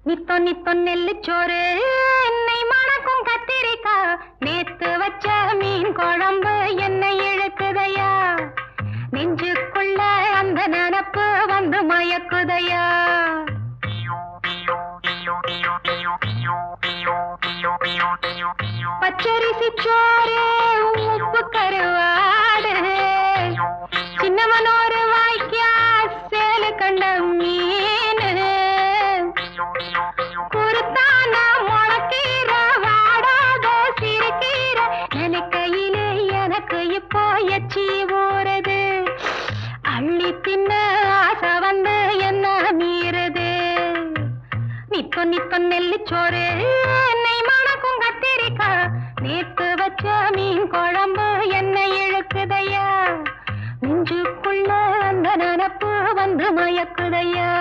நித்தோ நித்தோ நெல்லுச்சோறு என்னை மணக்கும் கத்திரிக்கா நேத்து வச்ச மீன் குழம்பு என்னை இழுக்குதையா நெஞ்சுக்குள்ள அந்த நினப்பு வந்து மயக்குதையா பச்சரிசி சோறு உப்பு கருவாடு சின்னவனோரு வாய்க்கா சேலு கண்ட மீன் குருத்தான முளக்கீர வாடாத சிறுகீர நினைக்கையிலே எனக்கு இப்போ எச்சி ஊறுது அள்ளி தின்ன ஆசை வந்து என்ன மீறுது நித்தோ நித்தோ நெல்லுச்சோறு என்னை மணக்கும் கத்திரிக்கா நேத்து வச்ச மீன் குழம்பு என்னை இழுக்குதையா நெஞ்சுக்குள்ள அந்த நினப்பு வந்து மயக்குதையா